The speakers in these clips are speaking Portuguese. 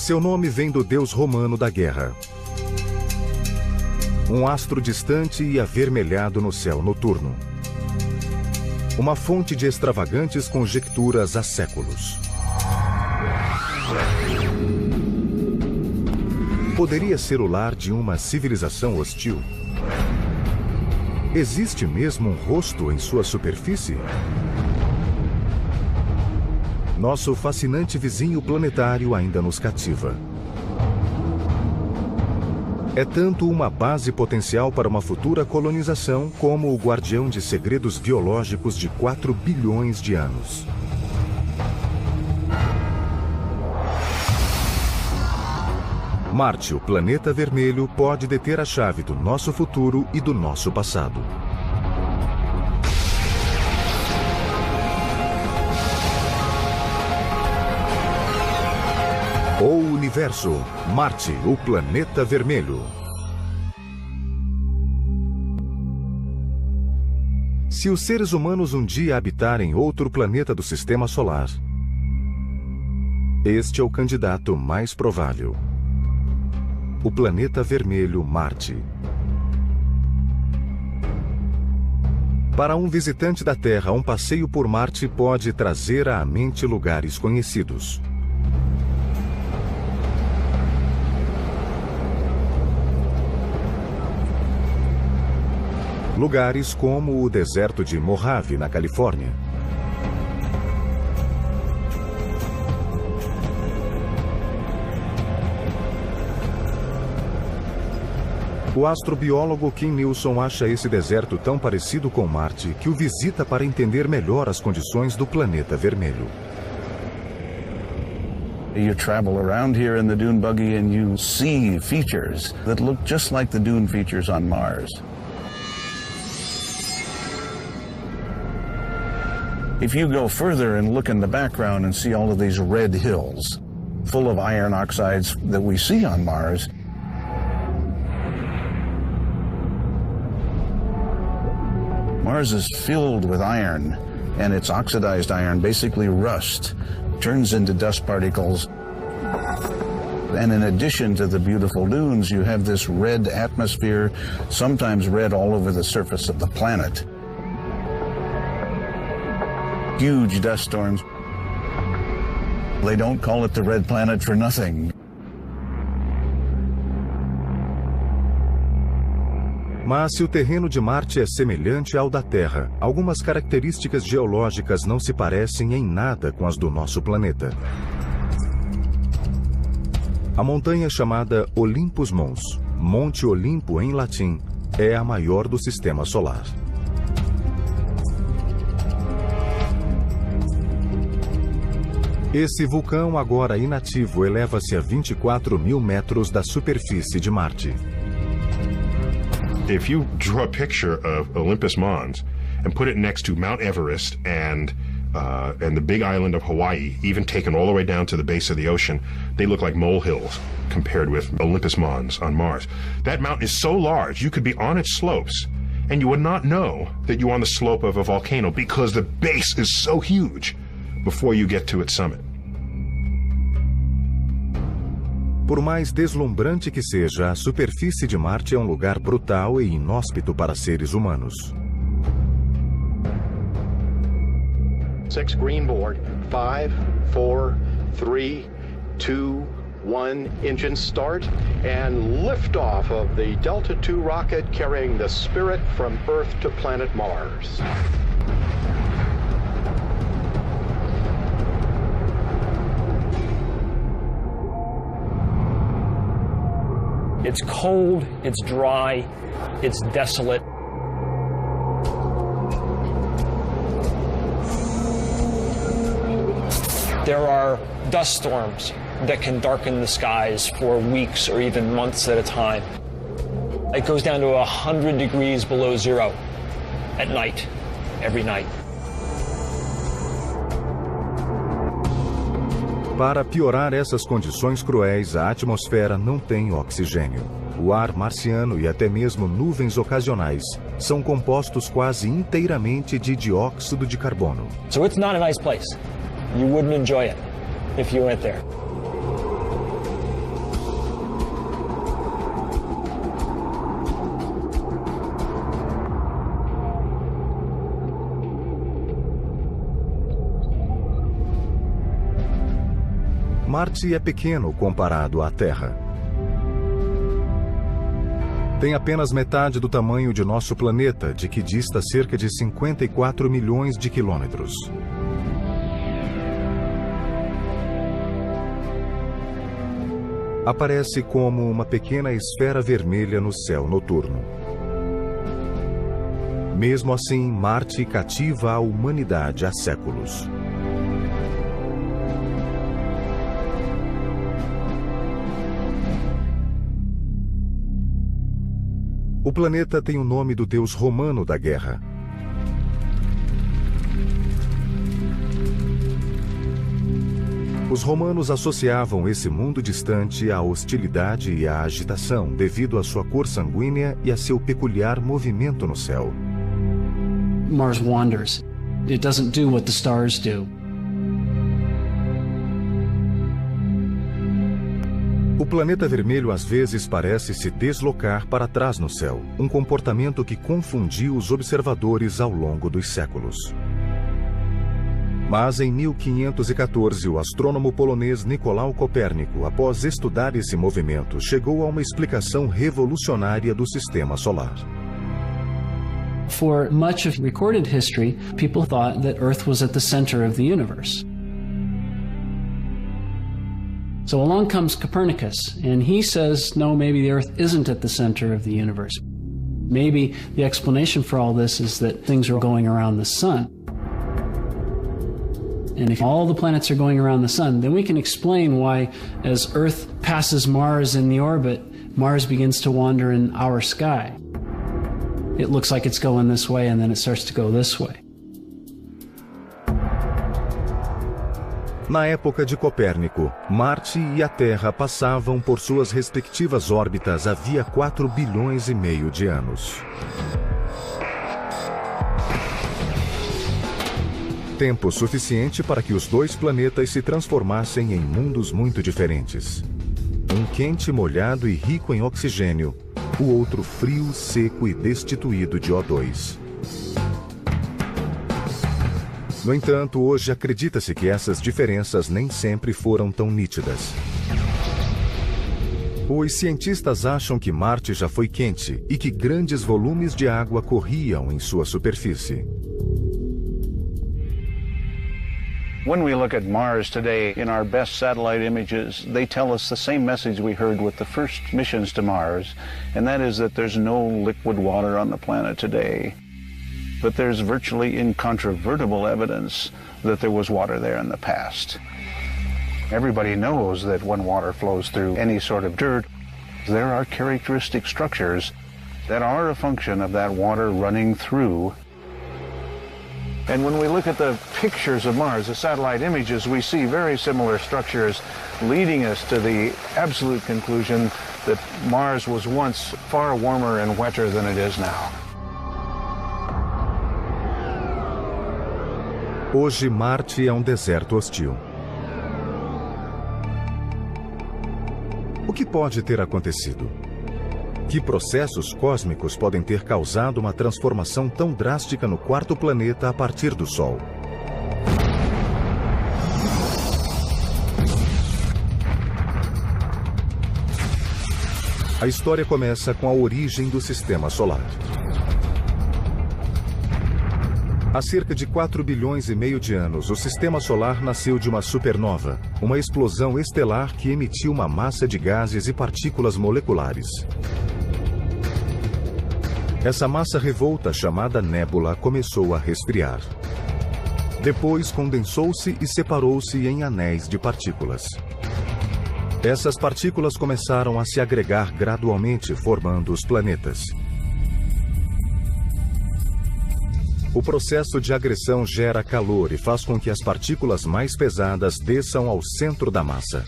Seu nome vem do deus romano da guerra. Um astro distante e avermelhado no céu noturno. Uma fonte de extravagantes conjecturas há séculos. Poderia ser o lar de uma civilização hostil? Existe mesmo um rosto em sua superfície? Nosso fascinante vizinho planetário ainda nos cativa. É tanto uma base potencial para uma futura colonização, como o guardião de segredos biológicos de 4 bilhões de anos. Marte, o planeta vermelho, pode deter a chave do nosso futuro e do nosso passado. O Universo, Marte, o planeta vermelho. Se os seres humanos um dia habitarem outro planeta do Sistema Solar, este é o candidato mais provável. O planeta vermelho Marte. Para um visitante da Terra, um passeio por Marte pode trazer à mente lugares conhecidos. Lugares como o deserto de Mojave, na Califórnia. O astrobiólogo Kim Nilsson acha esse deserto tão parecido com Marte que o visita para entender melhor as condições do planeta vermelho. You travel around here in the dune buggy and you see features that look just like the dune features on Mars. If you go further and look in the background and see all of these red hills full of iron oxides that we see on Mars, Mars is filled with iron, and its oxidized iron, basically rust, turns into dust particles. And in addition to the beautiful dunes, you have this red atmosphere, sometimes red all over the surface of the planet. Huge dust storms. They don't call it the red planet for nothing. Mas se o terreno de Marte é semelhante ao da Terra, algumas características geológicas não se parecem em nada com as do nosso planeta. A montanha chamada Olympus Mons, Monte Olimpo em latim, é a maior do Sistema Solar. Esse vulcão, agora inativo, eleva-se a 24 mil metros da superfície de Marte. If you draw a picture of Olympus Mons and put it next to Mount Everest and the big island of Hawaii, even taken all the way down to the base of the ocean, they look like molehills compared with Olympus Mons on Mars. That mountain is so large, you could be on its slopes and you would not know that you're on the slope of a volcano because the base is so huge before you get to its summit. Por mais deslumbrante que seja, a superfície de Marte é um lugar brutal e inóspito para seres humanos. 6 green board, 5, 4, 3, 2, 1, engine start, and liftoff of the Delta II rocket carrying the Spirit from Earth to planet Mars. It's cold, it's dry, it's desolate. There are dust storms that can darken the skies for weeks or even months at a time. It goes down to 100 degrees below zero at night, every night. Para piorar essas condições cruéis, a atmosfera não tem oxigênio. O ar marciano e até mesmo nuvens ocasionais são compostos quase inteiramente de dióxido de carbono. So it's not a nice place. You wouldn't enjoy it if you went there. Marte é pequeno comparado à Terra. Tem apenas metade do tamanho de nosso planeta, de que dista cerca de 54 milhões de quilômetros. Aparece como uma pequena esfera vermelha no céu noturno. Mesmo assim, Marte cativa a humanidade há séculos. O planeta tem o nome do deus romano da guerra. Os romanos associavam esse mundo distante à hostilidade e à agitação devido à sua cor sanguínea e a seu peculiar movimento no céu. Mars wanders. It doesn't do what the stars do. O planeta vermelho às vezes parece se deslocar para trás no céu, um comportamento que confundiu os observadores ao longo dos séculos. Mas em 1514, o astrônomo polonês Nicolau Copérnico, após estudar esse movimento, chegou a uma explicação revolucionária do sistema solar. For much of recorded history, people thought that Earth was at the center of the universe. So along comes Copernicus, and he says, no, maybe the Earth isn't at the center of the universe. Maybe the explanation for all this is that things are going around the sun. And if all the planets are going around the sun, then we can explain why, as Earth passes Mars in the orbit, Mars begins to wander in our sky. It looks like it's going this way, and then it starts to go this way. Na época de Copérnico, Marte e a Terra passavam por suas respectivas órbitas havia 4 bilhões e meio de anos. Tempo suficiente para que os dois planetas se transformassem em mundos muito diferentes. Um quente, molhado e rico em oxigênio, o outro frio, seco e destituído de O2. No entanto, hoje acredita-se que essas diferenças nem sempre foram tão nítidas. Os cientistas acham que Marte já foi quente e que grandes volumes de água corriam em sua superfície. When we look at Mars today, in our best satellite images, they tell us the same message we heard with the first missions to Mars, and that is that there's no liquid water on the planet today. But there's virtually incontrovertible evidence that there was water there in the past. Everybody knows that when water flows through any sort of dirt, there are characteristic structures that are a function of that water running through. And when we look at the pictures of Mars, the satellite images, we see very similar structures leading us to the absolute conclusion that Mars was once far warmer and wetter than it is now. Hoje, Marte é um deserto hostil. O que pode ter acontecido? Que processos cósmicos podem ter causado uma transformação tão drástica no quarto planeta a partir do Sol? A história começa com a origem do Sistema Solar. Há cerca de 4 bilhões e meio de anos, o Sistema Solar nasceu de uma supernova, uma explosão estelar que emitiu uma massa de gases e partículas moleculares. Essa massa revolta, chamada nébula, começou a resfriar. Depois condensou-se e separou-se em anéis de partículas. Essas partículas começaram a se agregar gradualmente, formando os planetas. O processo de agressão gera calor e faz com que as partículas mais pesadas desçam ao centro da massa.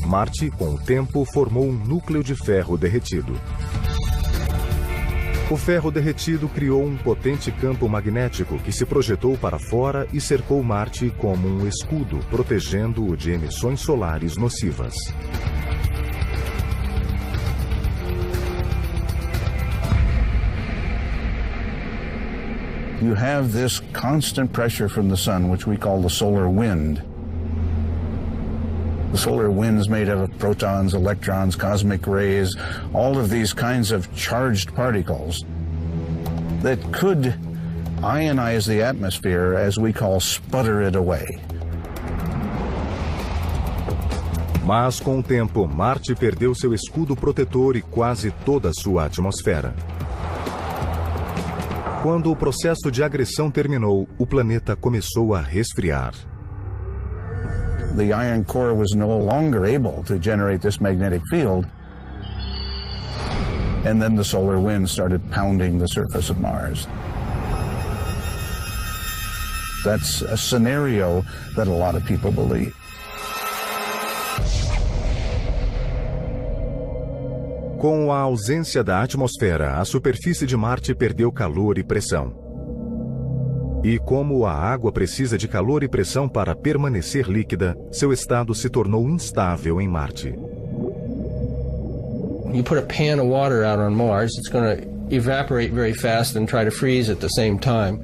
Marte, com o tempo, formou um núcleo de ferro derretido. O ferro derretido criou um potente campo magnético que se projetou para fora e cercou Marte como um escudo, protegendo-o de emissões solares nocivas. You have this constant pressure from the sun, which we call the solar wind. The solar wind's made up of protons, electrons, cosmic rays, all of these kinds of charged particles that could ionize the atmosphere, as we call sputter it away. Mas, com o tempo, Marte perdeu seu escudo protetor e quase toda a sua atmosfera. Quando o processo de agressão terminou, o planeta começou a resfriar. The iron core was no longer able to generate this magnetic field, and then the solar wind started pounding the surface of Mars. That's a scenario that a lot of people believe. Com a ausência da atmosfera, a superfície de Marte perdeu calor e pressão. E como a água precisa de calor e pressão para permanecer líquida, seu estado se tornou instável em Marte. You put a pan of water out on Mars, it's going to evaporate very fast and try to freeze at the same time.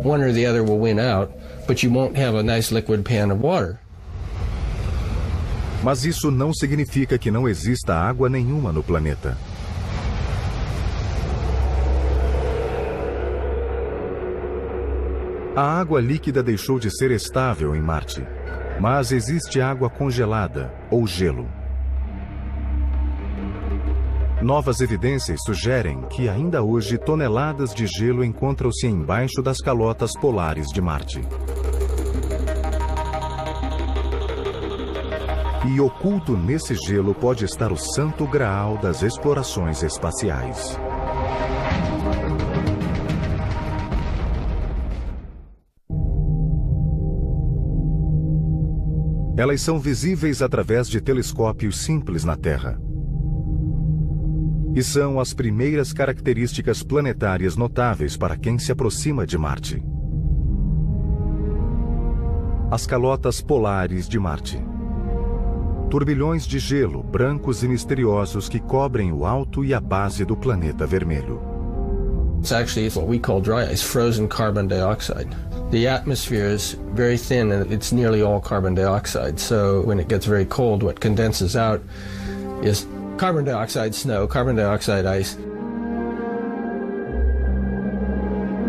One or the other will win out, but you won't have a nice liquid pan of water. Mas isso não significa que não exista água nenhuma no planeta. A água líquida deixou de ser estável em Marte, mas existe água congelada, ou gelo. Novas evidências sugerem que ainda hoje toneladas de gelo encontram-se embaixo das calotas polares de Marte. E oculto nesse gelo pode estar o santo graal das explorações espaciais. Elas são visíveis através de telescópios simples na Terra. E são as primeiras características planetárias notáveis para quem se aproxima de Marte. As calotas polares de Marte. Turbilhões de gelo brancos e misteriosos que cobrem o alto e a base do planeta vermelho. It's actually what we call dry ice, frozen carbon dioxide. The atmosphere is very thin and it's nearly all carbon dioxide. So when it gets very cold, what condenses out is carbon dioxide snow, carbon dioxide ice.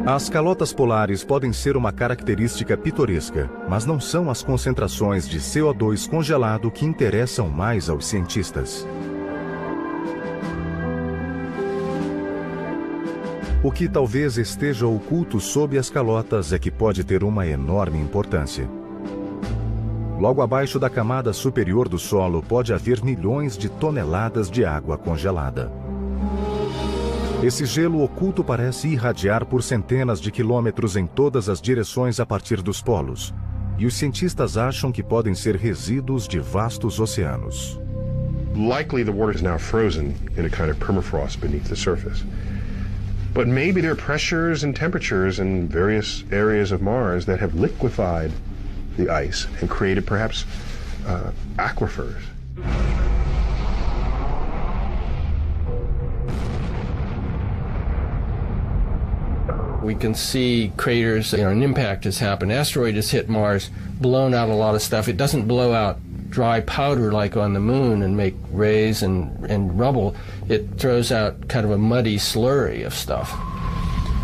As calotas polares podem ser uma característica pitoresca, mas não são as concentrações de CO2 congelado que interessam mais aos cientistas. O que talvez esteja oculto sob as calotas é que pode ter uma enorme importância. Logo abaixo da camada superior do solo pode haver milhões de toneladas de água congelada. Esse gelo oculto parece irradiar por centenas de quilômetros em todas as direções a partir dos polos, e os cientistas acham que podem ser resíduos de vastos oceanos. Likely the water is now frozen in a kind of permafrost beneath the surface. But maybe there are pressures and temperatures in various areas of Mars that have liquefied the ice and created perhaps aquifers. We can see craters, an impact has happened. Asteroid has hit Mars, blown out a lot of stuff. It doesn't blow out dry powder like on the moon and make rays and rubble. It throws out kind of a muddy slurry of stuff.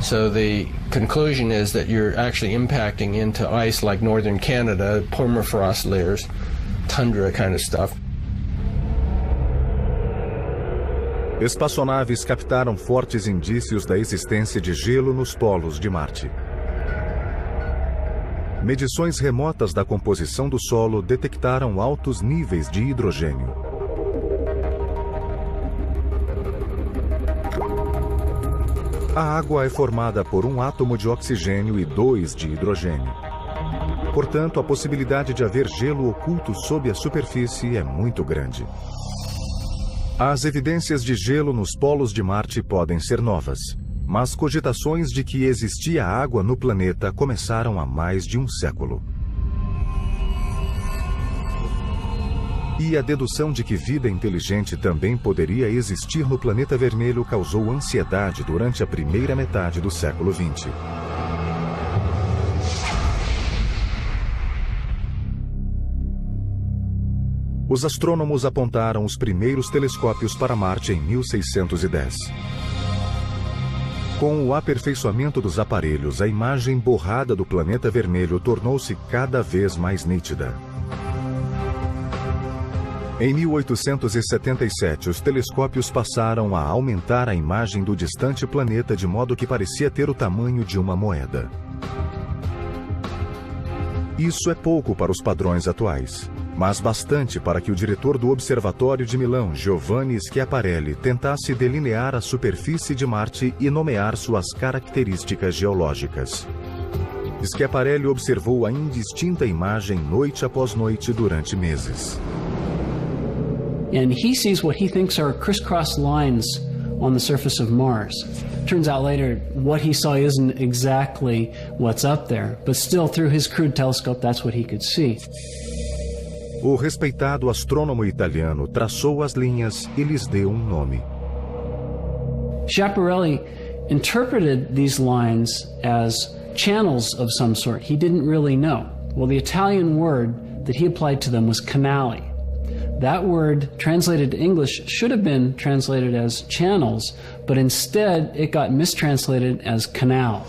So the conclusion is that you're actually impacting into ice like northern Canada, permafrost layers, tundra kind of stuff. Espaçonaves captaram fortes indícios da existência de gelo nos polos de Marte. Medições remotas da composição do solo detectaram altos níveis de hidrogênio. A água é formada por um átomo de oxigênio e 2 de hidrogênio. Portanto, a possibilidade de haver gelo oculto sob a superfície é muito grande. As evidências de gelo nos polos de Marte podem ser novas, mas cogitações de que existia água no planeta começaram há mais de um século. E a dedução de que vida inteligente também poderia existir no planeta vermelho causou ansiedade durante a primeira metade do século XX. Os astrônomos apontaram os primeiros telescópios para Marte em 1610. Com o aperfeiçoamento dos aparelhos, a imagem borrada do planeta vermelho tornou-se cada vez mais nítida. Em 1877, os telescópios passaram a aumentar a imagem do distante planeta de modo que parecia ter o tamanho de uma moeda. Isso é pouco para os padrões atuais, mas bastante para que o diretor do Observatório de Milão, Giovanni Schiaparelli, tentasse delinear a superfície de Marte e nomear suas características geológicas. Schiaparelli observou a indistinta imagem noite após noite durante meses. And he sees what he thinks are crisscross lines on the surface of Mars. Turns out later what he saw isn't exactly what's up there, but still through his crude telescope that's what he could see. O respeitado astrônomo italiano traçou as linhas e lhes deu um nome. Schiaparelli interpreted these lines as channels of some sort. He didn't really know. Well, the Italian word that he applied to them was canali. That word, translated to English, should have been translated as channels, but instead it got mistranslated as canals.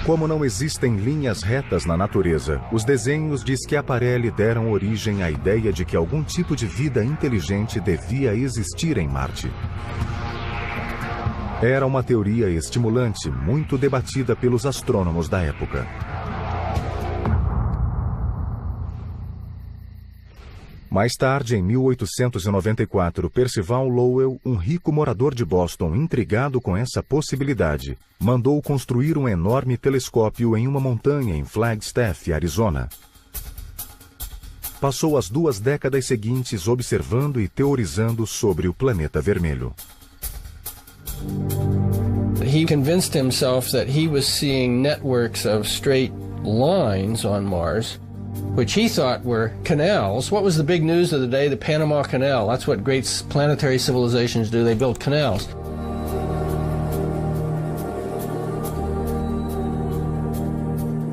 Como não existem linhas retas na natureza, os desenhos de Schiaparelli deram origem à ideia de que algum tipo de vida inteligente devia existir em Marte. Era uma teoria estimulante, muito debatida pelos astrônomos da época. Mais tarde, em 1894, Percival Lowell, um rico morador de Boston intrigado com essa possibilidade, mandou construir um enorme telescópio em uma montanha em Flagstaff, Arizona. Passou as 2 décadas seguintes observando e teorizando sobre o planeta vermelho. He convinced himself that he was seeing networks of straight lines on Mars, which he thought were canals. What was the big news of the day? The Panama Canal. That's what great planetary civilizations do. They build canals.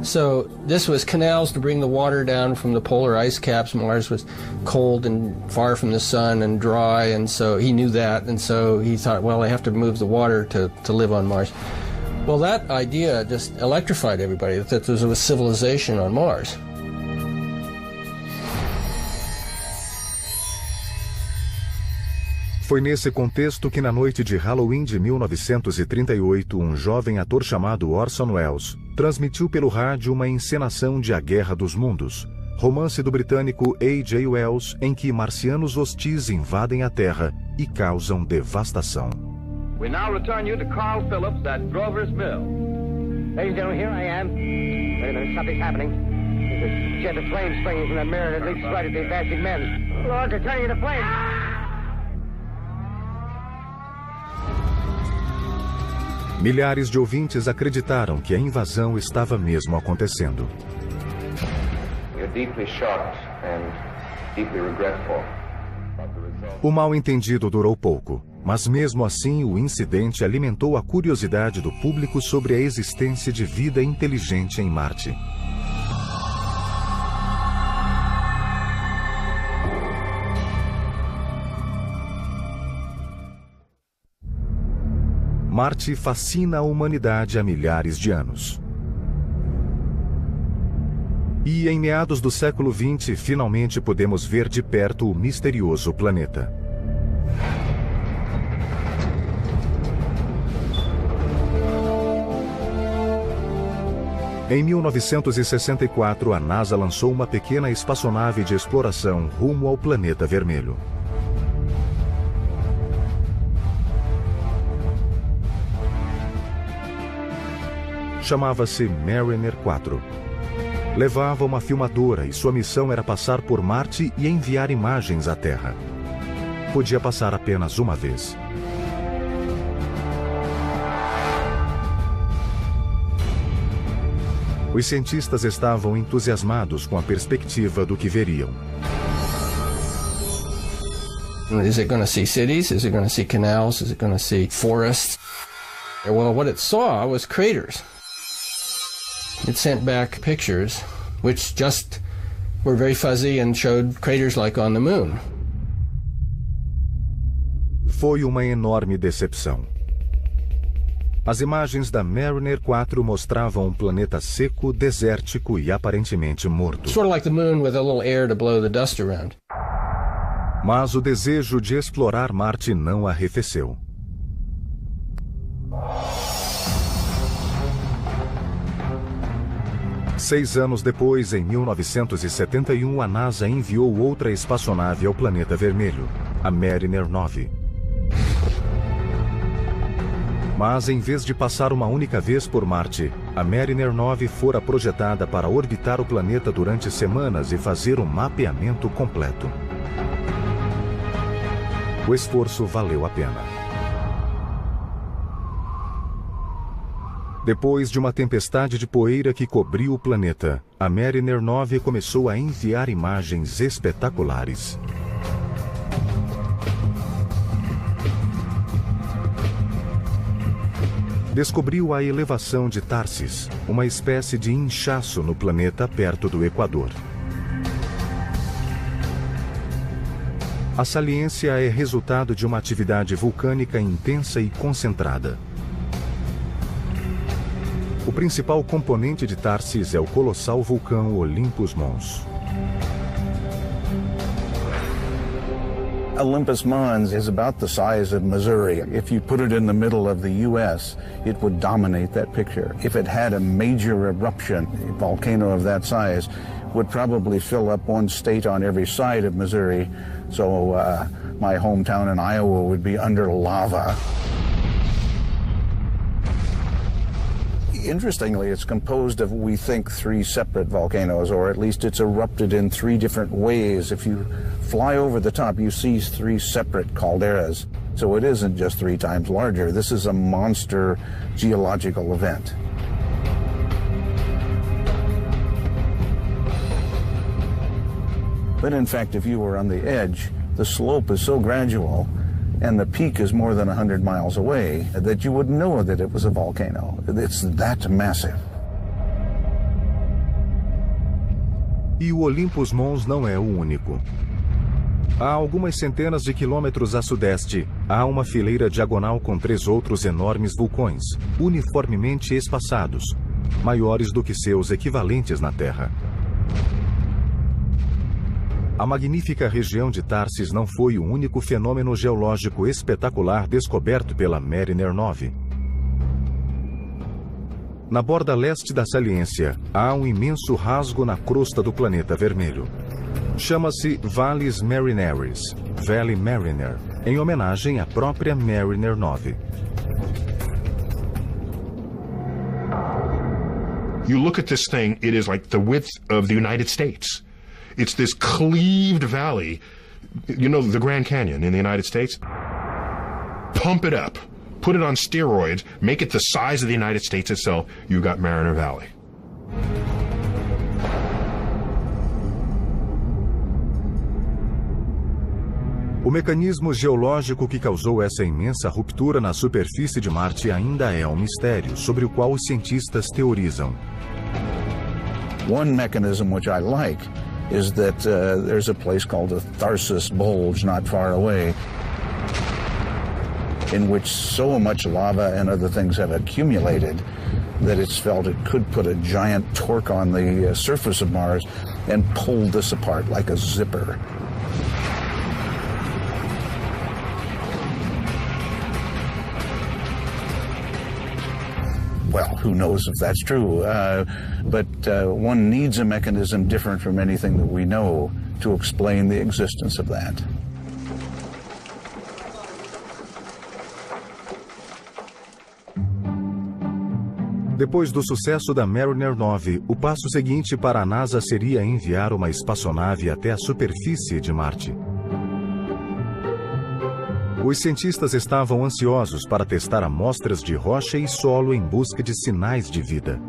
So this was canals to bring the water down from the polar ice caps. Mars was cold and far from the sun and dry, and so he knew that, and so he thought, well, I have to move the water to live on Mars. Well, that idea just electrified everybody, that there was a civilization on Mars. Foi nesse contexto que na noite de Halloween de 1938, um jovem ator chamado Orson Welles transmitiu pelo rádio uma encenação de A Guerra dos Mundos, romance do britânico A.J. Wells, em que marcianos hostis invadem a Terra e causam devastação. We now return you to Carl Phillips at Grover's Mill. Ladies and gentlemen, here I am. Wait a minute, something's happening. There's a jet of flame springing from the mirror that leaps right at the advancing men. Lord, they're turning into flames. Milhares de ouvintes acreditaram que a invasão estava mesmo acontecendo. O mal-entendido durou pouco, mas mesmo assim o incidente alimentou a curiosidade do público sobre a existência de vida inteligente em Marte. Marte fascina a humanidade há milhares de anos. E em meados do século XX, finalmente podemos ver de perto o misterioso planeta. Em 1964, a NASA lançou uma pequena espaçonave de exploração rumo ao planeta vermelho. Chamava-se Mariner 4. Levava uma filmadora e sua missão era passar por Marte e enviar imagens à Terra. Podia passar apenas uma vez. Os cientistas estavam entusiasmados com a perspectiva do que veriam. Is it going to see cities? Is it going to see canals? Is it going to see forests? Well, what it saw was craters. It sent back pictures which just were very fuzzy and showed craters like on the moon. Foi uma enorme decepção. As imagens da Mariner 4 mostravam um planeta seco, desértico e aparentemente morto. Sort of like the moon with a little air to blow the dust around. Mas o desejo de explorar Marte não arrefeceu. Seis anos depois, em 1971, a NASA enviou outra espaçonave ao planeta vermelho, a Mariner 9. Mas, em vez de passar uma única vez por Marte, a Mariner 9 fora projetada para orbitar o planeta durante semanas e fazer um mapeamento completo. O esforço valeu a pena. Depois de uma tempestade de poeira que cobriu o planeta, a Mariner 9 começou a enviar imagens espetaculares. Descobriu a elevação de Tharsis, uma espécie de inchaço no planeta perto do Equador. A saliência é resultado de uma atividade vulcânica intensa e concentrada. O principal componente de Tharsis é o colossal vulcão Olympus Mons. Olympus Mons is about the size of Missouri. If you put it in the middle of the U.S., it would dominate that picture. If it had a major eruption, a volcano of that size would probably fill up one state on every side of Missouri. So my hometown in Iowa would be under lava. Interestingly, it's composed of, we think, 3 separate volcanoes, or at least it's erupted in 3 different ways. If you fly over the top, you see 3 separate calderas. So it isn't just 3 times larger. This is a monster geological event. But in fact, if you were on the edge, the slope is so gradual and the peak is more than 100 miles away that you would know that it was a volcano. It's that massive. E o Olympus Mons não é o único. A algumas centenas de quilômetros a sudeste, há uma fileira diagonal com 3 outros enormes vulcões, uniformemente espaçados, maiores do que seus equivalentes na Terra. A magnífica região de Tharsis não foi o único fenômeno geológico espetacular descoberto pela Mariner 9. Na borda leste da saliência, há um imenso rasgo na crosta do planeta vermelho. Chama-se Valles Marineris, Valley Mariner, em homenagem à própria Mariner 9. You look at this thing, it is like the width of the United States. It's this cleaved valley, you know, the Grand Canyon in the United States. Pump it up, put it on steroids, make it the size of the United States itself, you've got Mariner Valley. O mecanismo geológico que causou essa imensa ruptura na superfície de Marte ainda é um mistério, sobre o qual os cientistas teorizam. One mechanism which I like is that there's a place called the Tharsis Bulge not far away, in which so much lava and other things have accumulated that it's felt it could put a giant torque on the surface of Mars and pull this apart like a zipper. Well, who knows if that's true, but one needs a mechanism different from anything that we know to explain the existence of that. Depois do sucesso da Mariner 9, o passo seguinte para a NASA seria enviar uma espaçonave até a superfície de Marte. Os cientistas estavam ansiosos para testar amostras de rocha e solo em busca de sinais de vida.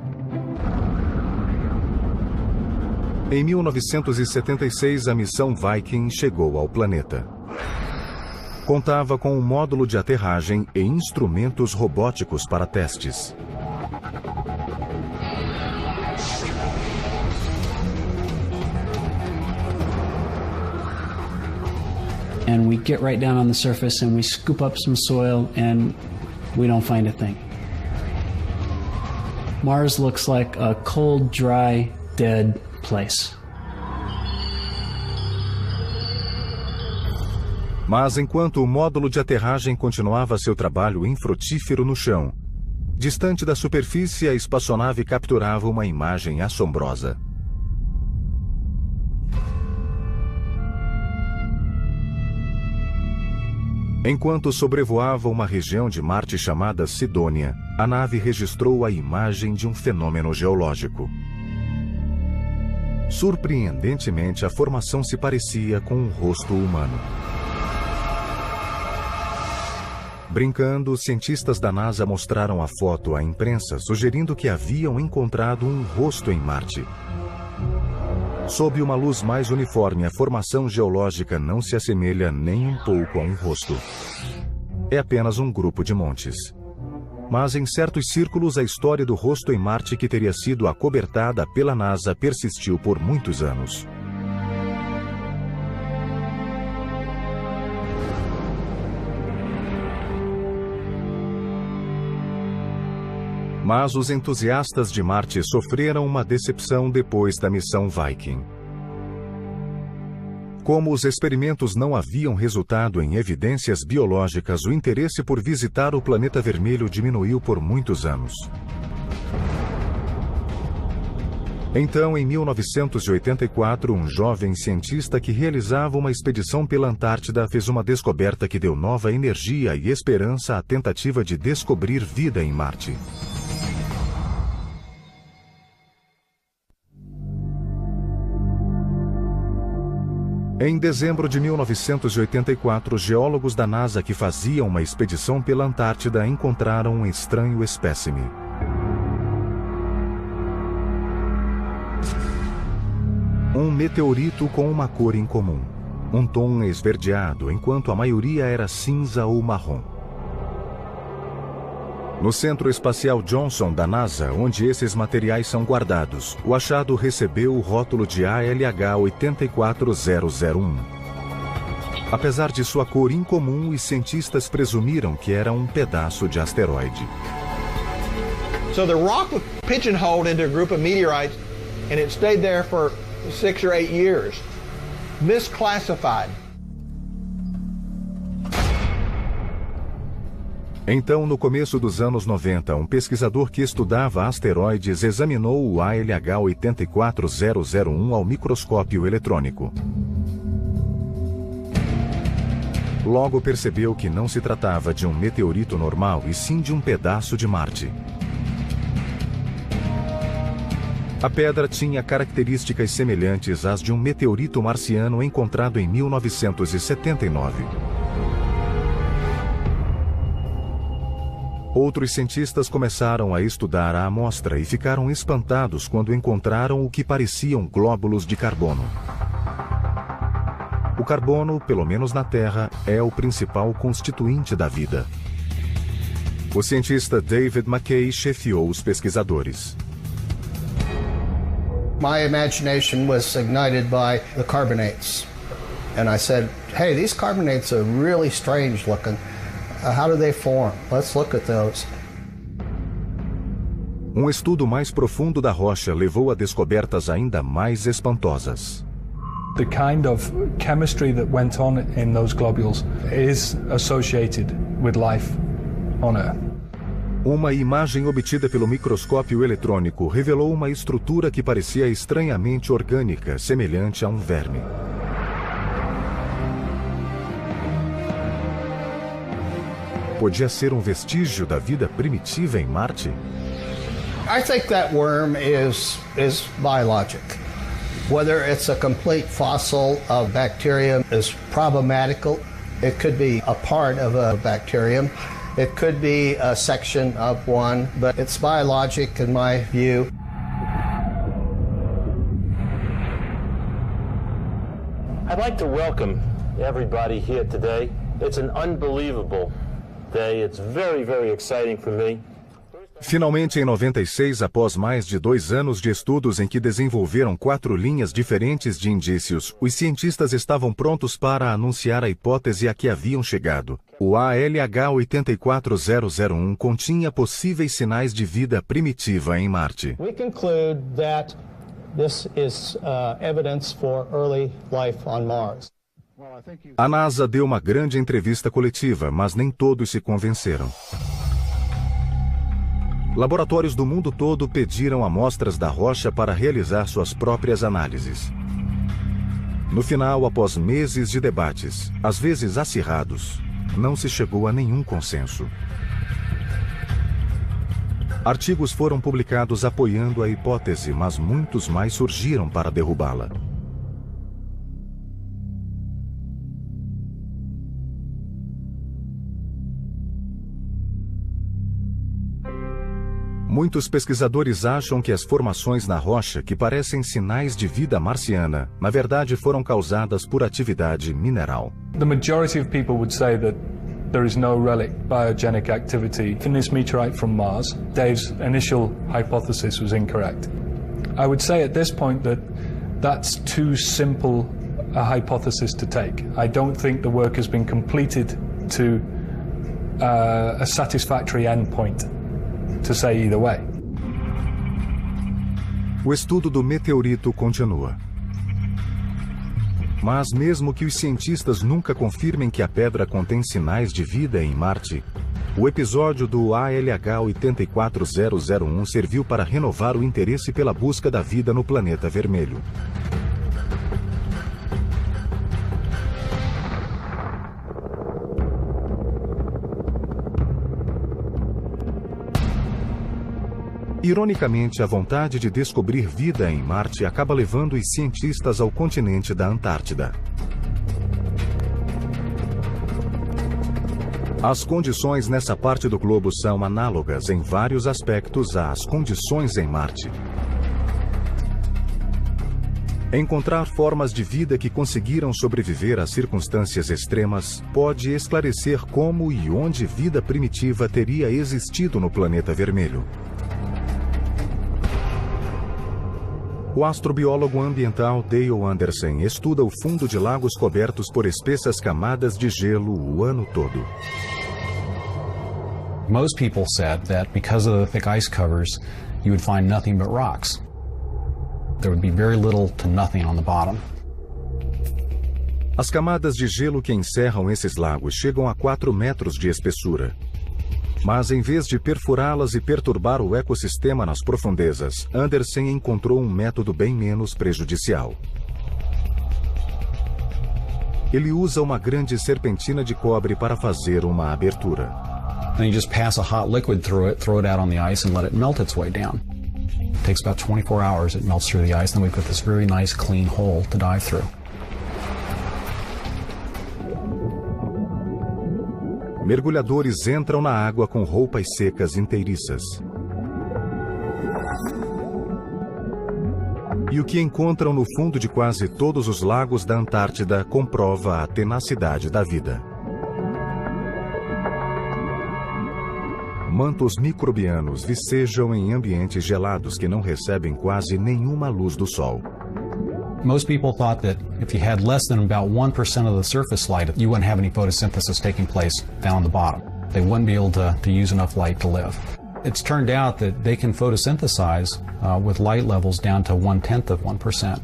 Em 1976, a missão Viking chegou ao planeta. Contava com um módulo de aterragem e instrumentos robóticos para testes. and we get right down on the surface and we scoop up some soil and we don't find a thing. Mars looks like a cold, dry, dead place. Mas enquanto o módulo de aterragem continuava seu trabalho infrutífero no chão, distante da superfície, a espaçonave capturava uma imagem assombrosa. Enquanto sobrevoava uma região de Marte chamada Sidônia, a nave registrou a imagem de um fenômeno geológico. Surpreendentemente, a formação se parecia com um rosto humano. Brincando, os cientistas da NASA mostraram a foto à imprensa, sugerindo que haviam encontrado um rosto em Marte. Sob uma luz mais uniforme, a formação geológica não se assemelha nem um pouco a um rosto. É apenas um grupo de montes. Mas em certos círculos, a história do rosto em Marte que teria sido acobertada pela NASA persistiu por muitos anos. Mas os entusiastas de Marte sofreram uma decepção depois da missão Viking. Como os experimentos não haviam resultado em evidências biológicas, o interesse por visitar o planeta vermelho diminuiu por muitos anos. Então, em 1984, um jovem cientista que realizava uma expedição pela Antártida fez uma descoberta que deu nova energia e esperança à tentativa de descobrir vida em Marte. Em dezembro de 1984, geólogos da NASA que faziam uma expedição pela Antártida encontraram um estranho espécime. Um meteorito com uma cor incomum, um tom esverdeado, enquanto a maioria era cinza ou marrom. No Centro Espacial Johnson da NASA, onde esses materiais são guardados, o achado recebeu o rótulo de ALH 84001. Apesar de sua cor incomum, os cientistas presumiram que era um pedaço de asteroide. So the rock was pigeonholed into a group of meteorites and it stayed there for 6 or 8 years. Misclassified. Então, no começo dos anos 90, um pesquisador que estudava asteroides examinou o ALH 84001 ao microscópio eletrônico. Logo percebeu que não se tratava de um meteorito normal, e sim de um pedaço de Marte. A pedra tinha características semelhantes às de um meteorito marciano encontrado em 1979. Outros cientistas começaram a estudar a amostra e ficaram espantados quando encontraram o que pareciam glóbulos de carbono. O carbono, pelo menos na Terra, é o principal constituinte da vida. O cientista David McKay chefiou os pesquisadores. My imagination was ignited by the carbonates. And I said, hey, these carbonates are really strange looking. How do they form? Let's look at those. Um estudo mais profundo da rocha levou a descobertas ainda mais espantosas. The kind of chemistry that went on in those globules is associated with life on Earth. Uma imagem obtida pelo microscópio eletrônico revelou uma estrutura que parecia estranhamente orgânica, semelhante a um verme. Podia ser um vestígio da vida primitiva em Marte? I think that worm is biologic. Whether it's a complete fossil of bacterium is problematical. It could be a part of a bacterium. It could be a section of one, but it's biologic in my view. I'd like to welcome everybody here today. It's an unbelievable day. It's very, very exciting for me. Finalmente, em 96, após mais de 2 anos de estudos em que desenvolveram 4 linhas diferentes de indícios, os cientistas estavam prontos para anunciar a hipótese a que haviam chegado. O ALH-84001 continha possíveis sinais de vida primitiva em Marte. We conclude that this is evidence for early life on Mars. A NASA deu uma grande entrevista coletiva, mas nem todos se convenceram. Laboratórios do mundo todo pediram amostras da rocha para realizar suas próprias análises. No final, após meses de debates, às vezes acirrados, não se chegou a nenhum consenso. Artigos foram publicados apoiando a hipótese, mas muitos mais surgiram para derrubá-la. Muitos pesquisadores acham que as formações na rocha, que parecem sinais de vida marciana, na verdade foram causadas por atividade mineral. The majority of people would say that there is no relic biogenic activity in this meteorite from Mars. Dave's initial hypothesis was incorrect. I would say at this point that that's too simple a hypothesis to take. I don't think the work has been completed to a satisfactory endpoint to say either way. O estudo do meteorito continua. Mas mesmo que os cientistas nunca confirmem que a pedra contém sinais de vida em Marte, o episódio do ALH-84001 serviu para renovar o interesse pela busca da vida no planeta vermelho. Ironicamente, a vontade de descobrir vida em Marte acaba levando os cientistas ao continente da Antártida. As condições nessa parte do globo são análogas em vários aspectos às condições em Marte. Encontrar formas de vida que conseguiram sobreviver a circunstâncias extremas pode esclarecer como e onde vida primitiva teria existido no planeta vermelho. O astrobiólogo ambiental Dale Anderson estuda o fundo de lagos cobertos por espessas camadas de gelo o ano todo. Most people said that because of the thick ice covers, you would find nothing but rocks. There would be very little to nothing on the bottom. As camadas de gelo que encerram esses lagos chegam a 4 metros de espessura. Mas em vez de perfurá-las e perturbar o ecossistema nas profundezas, Anderson encontrou um método bem menos prejudicial. Ele usa uma grande serpentina de cobre para fazer uma abertura. Then you just pass a hot liquid through it, throw it out on the ice and let it melt its way down. It takes about 24 hours, it melts through the ice, and then we've got this very nice clean hole to dive through. Mergulhadores entram na água com roupas secas inteiriças. E o que encontram no fundo de quase todos os lagos da Antártida comprova a tenacidade da vida. Mantos microbianos vicejam em ambientes gelados que não recebem quase nenhuma luz do sol. Most people thought that if you had less than about 1% of the surface light, you wouldn't have any photosynthesis taking place down the bottom. They wouldn't be able to use enough light to live. It's turned out that they can photosynthesize with light levels down to 1/10 of 1%.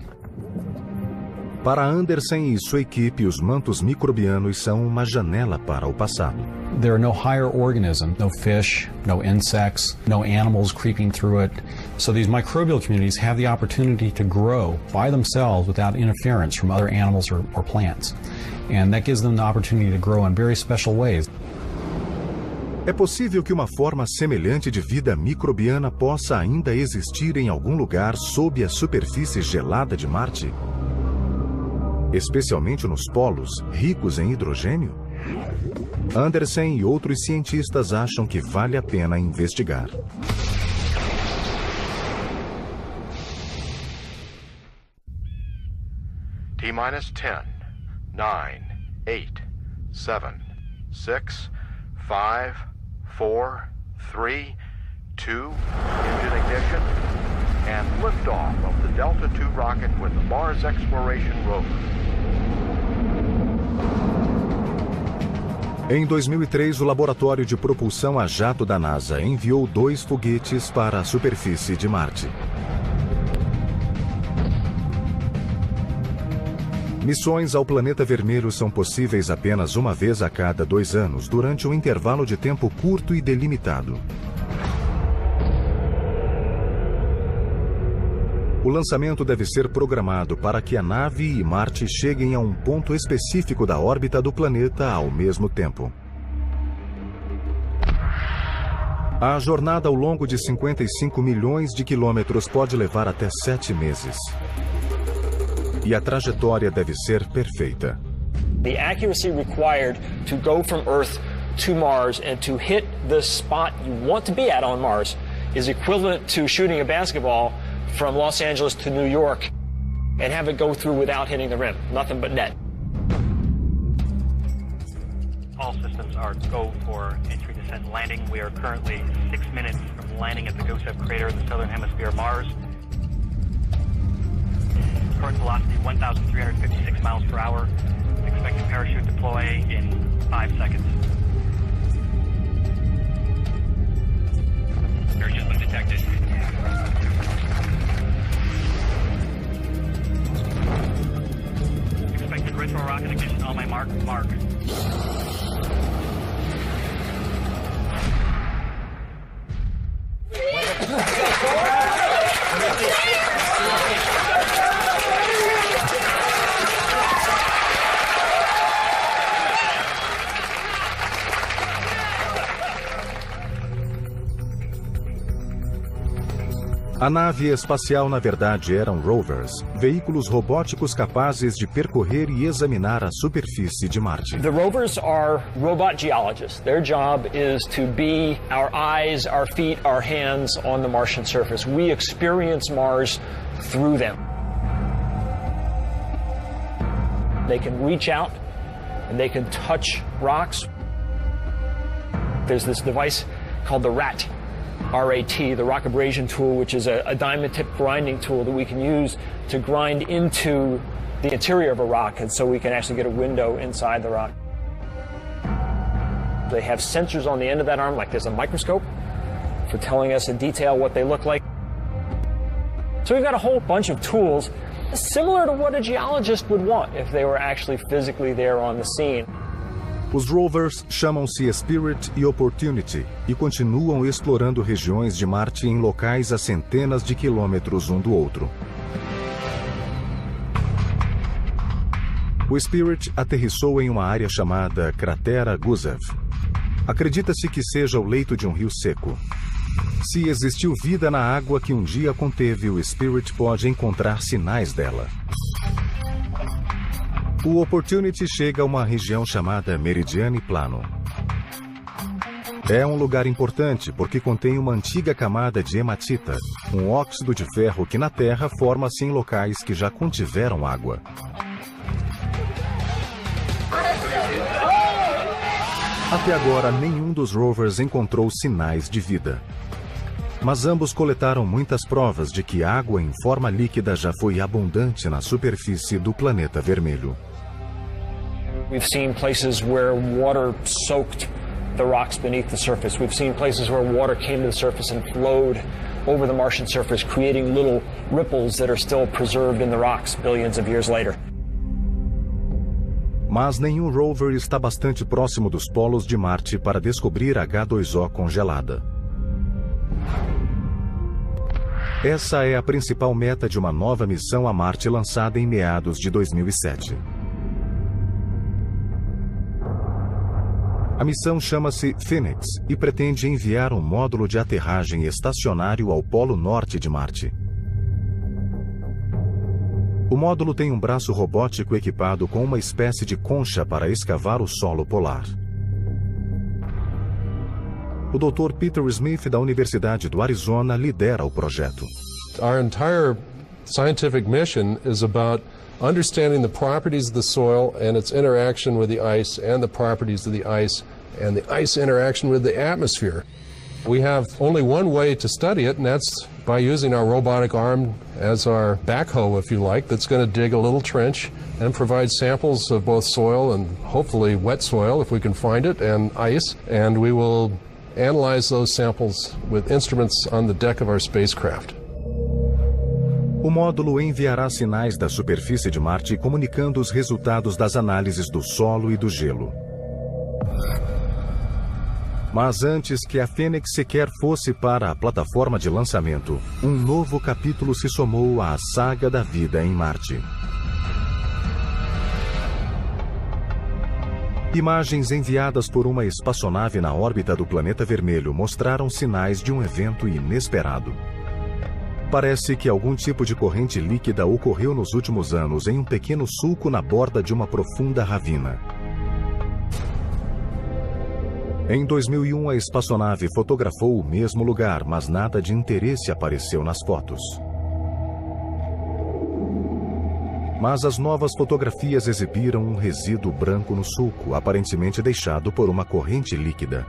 Para Anderson e sua equipe, os mantos microbianos são uma janela para o passado. There are no higher organisms, no fish, no insects, no animals creeping through it. So these microbial communities have the opportunity to grow by themselves without interference from other animals or plants. And that gives them the opportunity to grow in very special ways. É possível que uma forma semelhante de vida microbiana possa ainda existir em algum lugar sob a superfície gelada de Marte? Especialmente nos polos, ricos em hidrogênio? Anderson e outros cientistas acham que vale a pena investigar. T-minus 10, 9, 8, 7, 6, 5, 4, 3, 2, engine ignition, and liftoff of the Delta II rocket with the Mars Exploration Rover. Em 2003, o Laboratório de Propulsão a Jato da NASA enviou 2 foguetes para a superfície de Marte. Missões ao planeta vermelho são possíveis apenas uma vez a cada 2 anos, durante um intervalo de tempo curto e delimitado. O lançamento deve ser programado para que a nave e Marte cheguem a um ponto específico da órbita do planeta ao mesmo tempo. A jornada ao longo de 55 milhões de quilômetros pode levar até 7 meses. E a trajetória deve ser perfeita. The accuracy required to go from Earth to Mars and to hit the spot you want to be at on Mars is equivalent to shooting a basketball from Los Angeles to New York and have it go through without hitting the rim. Nothing but net. All systems are go for entry, descent, and landing. We are currently 6 minutes from landing at the Gusev crater in the southern hemisphere of Mars. Current velocity 1,356 miles per hour. Expected parachute deploy in 5 seconds. Parachute lift detected. Expected retro rocket ignition on my mark. A nave espacial, na verdade, eram rovers, veículos robóticos capazes de percorrer e examinar a superfície de Marte. The rovers are robot geologists. Their job is to be our eyes, our feet, our hands on the Martian surface. We experience Mars through them. They can reach out and they can touch rocks. There's this device called the RAT. RAT, the rock abrasion tool, which is a diamond tip grinding tool that we can use to grind into the interior of a rock, and so we can actually get a window inside the rock. They have sensors on the end of that arm, like there's a microscope, for telling us in detail what they look like. So we've got a whole bunch of tools similar to what a geologist would want if they were actually physically there on the scene. Os rovers chamam-se Spirit e Opportunity e continuam explorando regiões de Marte em locais a centenas de quilômetros um do outro. O Spirit aterrissou em uma área chamada Cratera Gusev. Acredita-se que seja o leito de um rio seco. Se existiu vida na água que um dia conteve, o Spirit pode encontrar sinais dela. O Opportunity chega a uma região chamada Meridiane Plano. É um lugar importante porque contém uma antiga camada de hematita, um óxido de ferro que na Terra forma-se em locais que já contiveram água. Até agora, nenhum dos rovers encontrou sinais de vida. Mas ambos coletaram muitas provas de que água em forma líquida já foi abundante na superfície do planeta vermelho. We've seen places where water soaked the rocks beneath the surface. We've seen places where water came to the surface and flowed over the Martian surface, creating little ripples that are still preserved in the rocks billions of years later. Mas nenhum rover está bastante próximo dos polos de Marte para descobrir H2O congelada. Essa é a principal meta de uma nova missão a Marte lançada em meados de 2007. A missão chama-se Phoenix e pretende enviar um módulo de aterragem estacionário ao polo norte de Marte. O módulo tem um braço robótico equipado com uma espécie de concha para escavar o solo polar. O Dr. Peter Smith, da Universidade do Arizona, lidera o projeto. Our entire scientific mission is about understanding the properties of the soil and its interaction with the ice and the properties of the ice and the ice interaction with the atmosphere. We have only one way to study it, and that's by using our robotic arm as our backhoe, if you like, that's going to dig a little trench and provide samples of both soil and hopefully wet soil, if we can find it, and ice, and we will analyze those samples with instruments on the deck of our spacecraft. O módulo enviará sinais da superfície de Marte comunicando os resultados das análises do solo e do gelo. Mas antes que a Fênix sequer fosse para a plataforma de lançamento, um novo capítulo se somou à saga da vida em Marte. Imagens enviadas por uma espaçonave na órbita do planeta vermelho mostraram sinais de um evento inesperado. Parece que algum tipo de corrente líquida ocorreu nos últimos anos em um pequeno sulco na borda de uma profunda ravina. Em 2001, a espaçonave fotografou o mesmo lugar, mas nada de interesse apareceu nas fotos. Mas as novas fotografias exibiram um resíduo branco no sulco, aparentemente deixado por uma corrente líquida.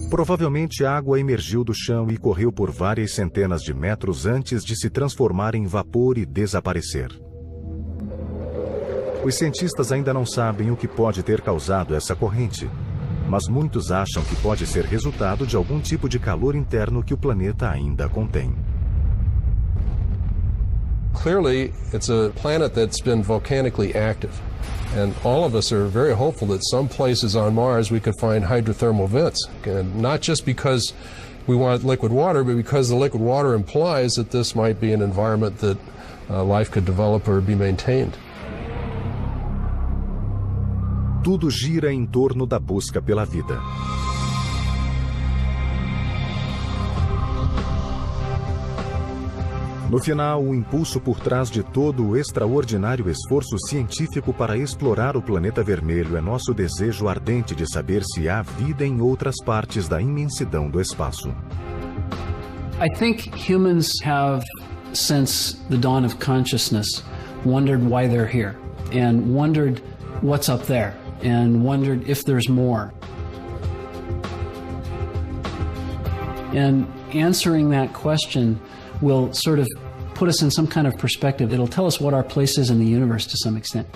Provavelmente a água emergiu do chão e correu por várias centenas de metros antes de se transformar em vapor e desaparecer. Os cientistas ainda não sabem o que pode ter causado essa corrente, mas muitos acham que pode ser resultado de algum tipo de calor interno que o planeta ainda contém. Clearly, it's a planet that's been volcanically active, and all of us are very hopeful that some places on Mars we could find hydrothermal vents, and not just because we want liquid water, but because the liquid water implies that this might be an environment that life could develop or be maintained. Tudo gira em torno da busca pela vida. No final, o impulso por trás de todo o extraordinário esforço científico para explorar o planeta vermelho é nosso desejo ardente de saber se há vida em outras partes da imensidão do espaço. I think humans have, since the dawn of consciousness, wondered why they're here and wondered what's up there and wondered if there's more. And answering that question will sort of put us in some kind of perspective. It'll tell us what our place is in the universe to some extent.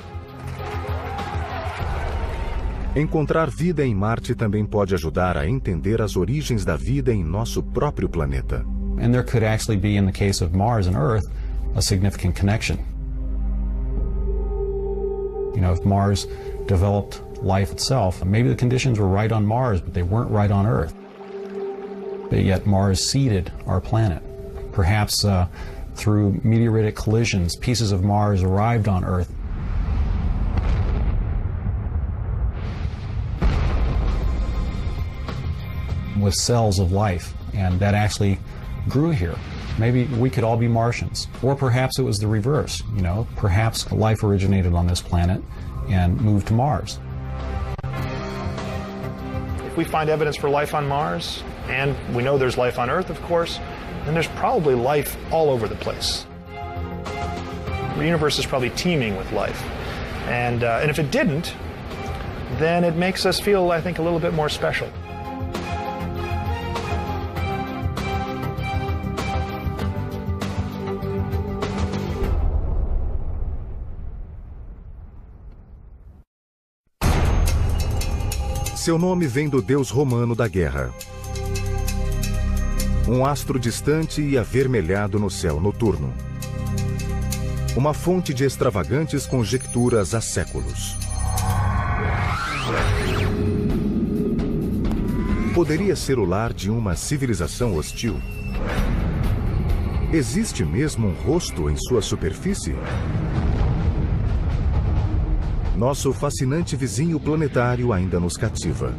Encontrar vida em Marte também pode ajudar a entender as origens da vida em nosso próprio planeta. And there could actually be, in the case of Mars and Earth, a significant connection. You know, if Mars developed life itself, maybe the conditions were right on Mars, but they weren't right on Earth. But yet Mars seeded our planet. Perhaps through meteoritic collisions, pieces of Mars arrived on Earth. With cells of life, and that actually grew here. Maybe we could all be Martians, or perhaps it was the reverse. You know, perhaps life originated on this planet and moved to Mars. If we find evidence for life on Mars, and we know there's life on Earth, of course, then there's probably life all over the place. The universe is probably teeming with life. And if it didn't, then it makes us feel, I think, a little bit more special. Seu nome vem do deus romano da guerra. Um astro distante e avermelhado no céu noturno. Uma fonte de extravagantes conjecturas há séculos. Poderia ser o lar de uma civilização hostil? Existe mesmo um rosto em sua superfície? Nosso fascinante vizinho planetário ainda nos cativa.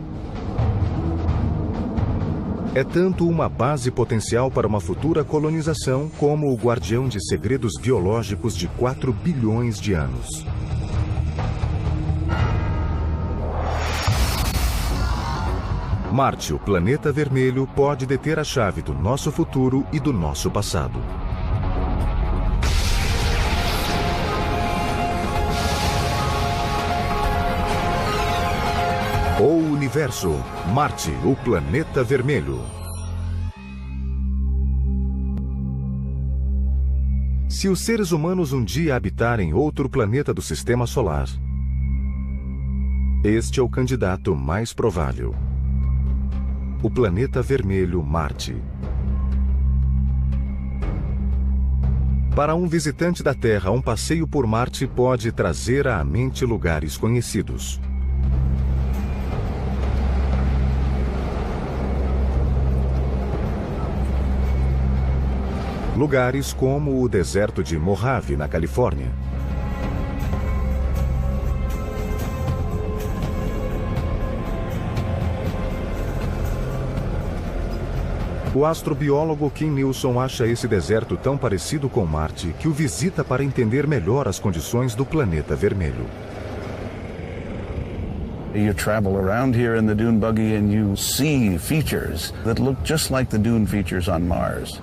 É tanto uma base potencial para uma futura colonização, como o guardião de segredos biológicos de 4 bilhões de anos. Marte, o planeta vermelho, pode deter a chave do nosso futuro e do nosso passado. O Universo, Marte, o planeta vermelho. Se os seres humanos um dia habitarem outro planeta do Sistema Solar, este é o candidato mais provável. O planeta vermelho Marte. Para um visitante da Terra, um passeio por Marte pode trazer à mente lugares conhecidos. Lugares como o deserto de Mojave, na Califórnia. O astrobiólogo Kim Nilsson acha esse deserto tão parecido com Marte que o visita para entender melhor as condições do planeta vermelho. You travel around here in the dune buggy and you see features that look just like the dune features on Mars.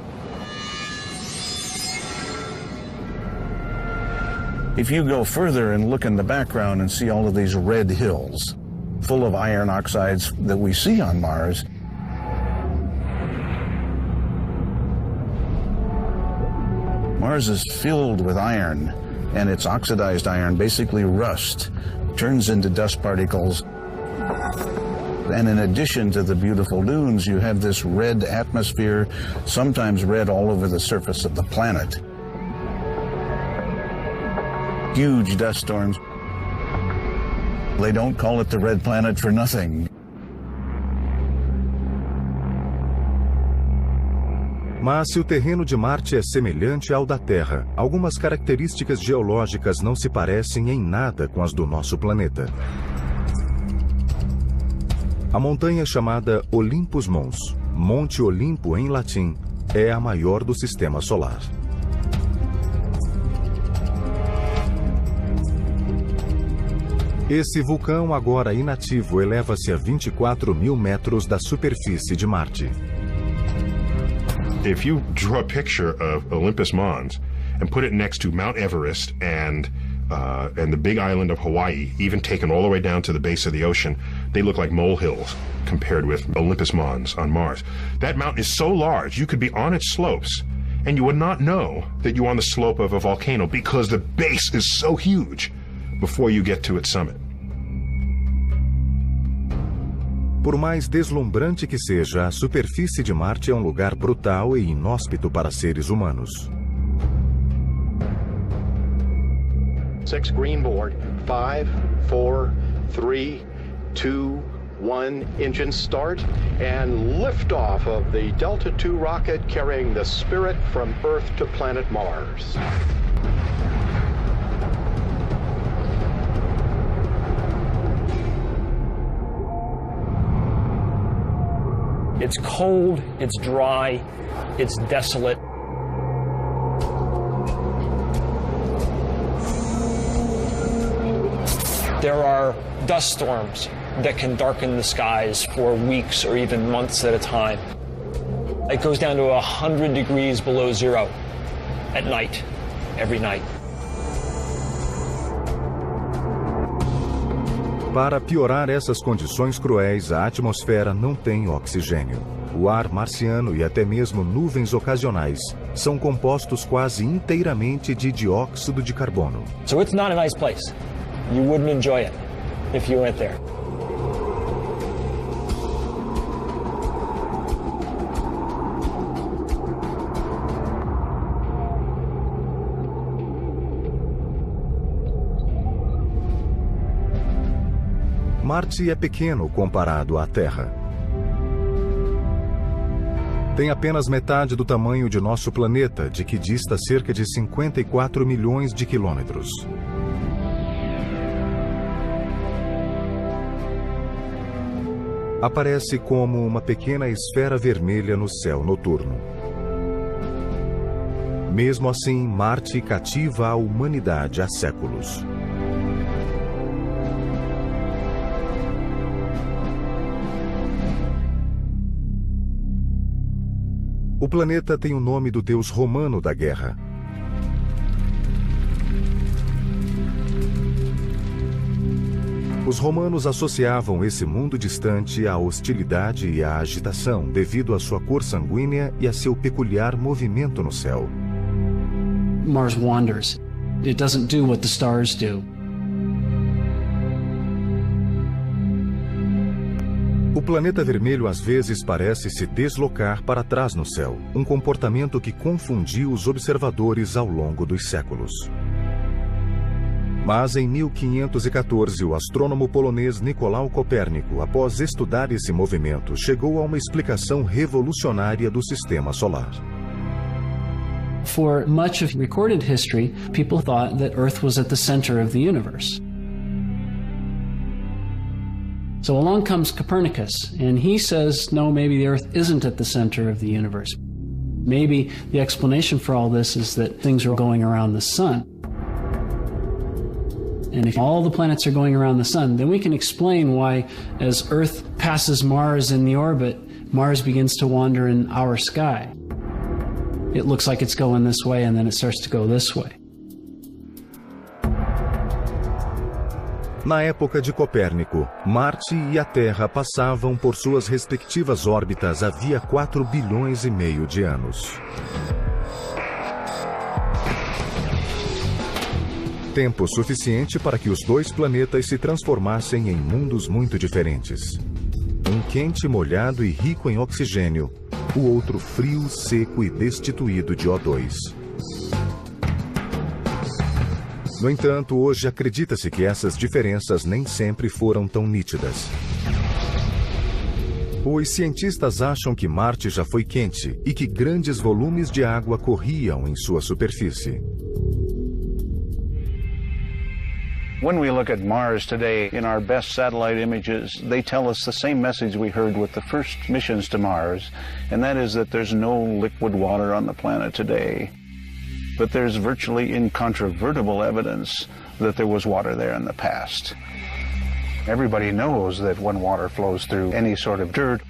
If you go further and look in the background and see all of these red hills full of iron oxides that we see on Mars, Mars is filled with iron, and its oxidized iron, basically rust, turns into dust particles. And in addition to the beautiful dunes, you have this red atmosphere, sometimes red all over the surface of the planet. Huge dust storms. They don't call it the red planet for nothing. Mas se o terreno de Marte é semelhante ao da Terra, algumas características geológicas não se parecem em nada com as do nosso planeta. A montanha chamada Olympus Mons, Monte Olimpo em latim, é a maior do Sistema Solar. Esse vulcão, agora inativo, eleva-se a 24 mil metros da superfície de Marte. If you draw a picture of Olympus Mons and put it next to Mount Everest and the big island of Hawaii, even taken all the way down to the base of the ocean, they look like molehills compared with Olympus Mons on Mars. That mountain is so large, you could be on its slopes and you would not know that you're on the slope of a volcano because the base is so huge before you get to its summit. Por mais deslumbrante que seja, a superfície de Marte é um lugar brutal e inóspito para seres humanos. 6 green board, 5, 4, 3, 2, 1, engine start, and liftoff of the Delta II rocket carrying the Spirit from Earth to planet Mars. It's cold, it's dry, it's desolate. There are dust storms that can darken the skies for weeks or even months at a time. It goes down to 100 degrees below zero at night, every night. Para piorar essas condições cruéis, a atmosfera não tem oxigênio. O ar marciano e até mesmo nuvens ocasionais são compostos quase inteiramente de dióxido de carbono. So it's not a nice place. You wouldn't enjoy it if you went there. Marte é pequeno comparado à Terra. Tem apenas metade do tamanho de nosso planeta, de que dista cerca de 54 milhões de quilômetros. Aparece como uma pequena esfera vermelha no céu noturno. Mesmo assim, Marte cativa a humanidade há séculos. O planeta tem o nome do deus romano da guerra. Os romanos associavam esse mundo distante à hostilidade e à agitação devido à sua cor sanguínea e a seu peculiar movimento no céu. Mars wanders. It doesn't do what the stars do. O planeta vermelho às vezes parece se deslocar para trás no céu, um comportamento que confundiu os observadores ao longo dos séculos. Mas em 1514, o astrônomo polonês Nicolau Copérnico, após estudar esse movimento, chegou a uma explicação revolucionária do sistema solar. For much of recorded history, people thought that Earth was at the center of the universe. So along comes Copernicus, and he says, no, maybe the Earth isn't at the center of the universe. Maybe the explanation for all this is that things are going around the sun. And if all the planets are going around the sun, then we can explain why, as Earth passes Mars in the orbit, Mars begins to wander in our sky. It looks like it's going this way, and then it starts to go this way. Na época de Copérnico, Marte e a Terra passavam por suas respectivas órbitas havia 4 bilhões e meio de anos. Tempo suficiente para que os dois planetas se transformassem em mundos muito diferentes. Um quente, molhado e rico em oxigênio, o outro frio, seco e destituído de O2. No entanto, hoje acredita-se que essas diferenças nem sempre foram tão nítidas. Os cientistas acham que Marte já foi quente e que grandes volumes de água corriam em sua superfície. When we look at Mars today, in our best satellite images, they tell us the same message we heard with the first missions to Mars, and that is that there's no liquid water on the planet today. But there's virtually incontrovertible evidence that there was water there in the past. Everybody knows that when water flows through any sort of dirt,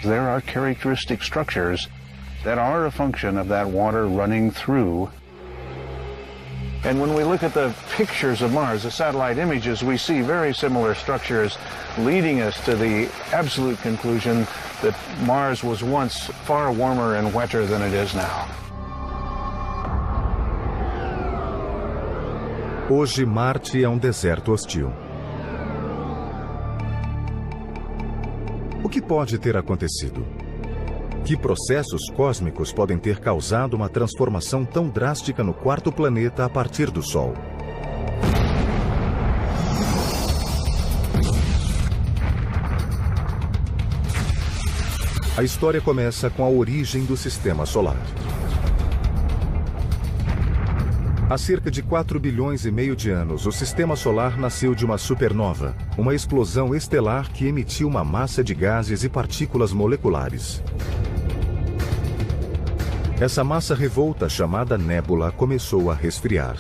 there are characteristic structures that are a function of that water running through. And when we look at the pictures of Mars, the satellite images, we see very similar structures leading us to the absolute conclusion that Mars was once far warmer and wetter than it is now. Hoje, Marte é um deserto hostil. O que pode ter acontecido? Que processos cósmicos podem ter causado uma transformação tão drástica no quarto planeta a partir do Sol? A história começa com a origem do Sistema Solar. Há cerca de 4 bilhões e meio de anos, o Sistema Solar nasceu de uma supernova, uma explosão estelar que emitiu uma massa de gases e partículas moleculares. Essa massa revolta, chamada nébula, começou a resfriar.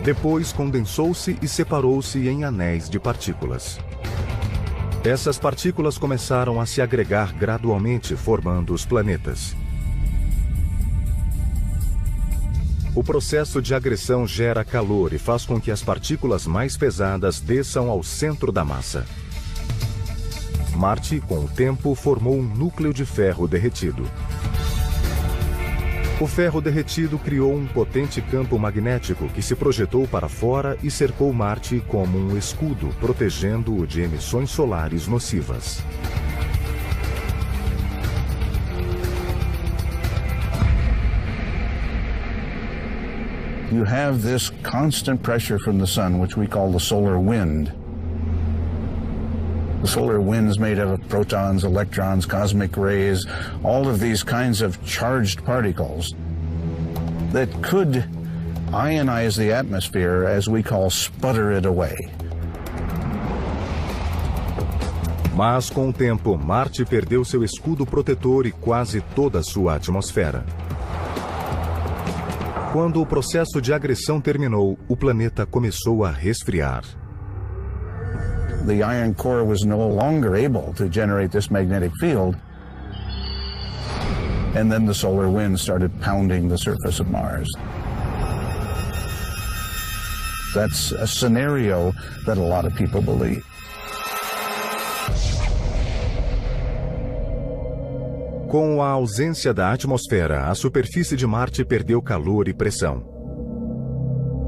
Depois condensou-se e separou-se em anéis de partículas. Essas partículas começaram a se agregar gradualmente, formando os planetas. O processo de agressão gera calor e faz com que as partículas mais pesadas desçam ao centro da massa. Marte, com o tempo, formou um núcleo de ferro derretido. O ferro derretido criou um potente campo magnético que se projetou para fora e cercou Marte como um escudo, protegendo-o de emissões solares nocivas. You have this constant pressure from the sun, which we call the solar wind. The solar wind is made up of protons, electrons, cosmic rays, all of these kinds of charged particles that could ionize the atmosphere, as we call sputter it away. Mas, com o tempo, Marte perdeu seu escudo protetor e quase toda a sua atmosfera. Quando o processo de agressão terminou, o planeta começou a resfriar. The iron core was no longer able to generate this magnetic field, and then the solar wind started pounding the surface of Mars. That's a scenario that a lot of people believe. Com a ausência da atmosfera, a superfície de Marte perdeu calor e pressão.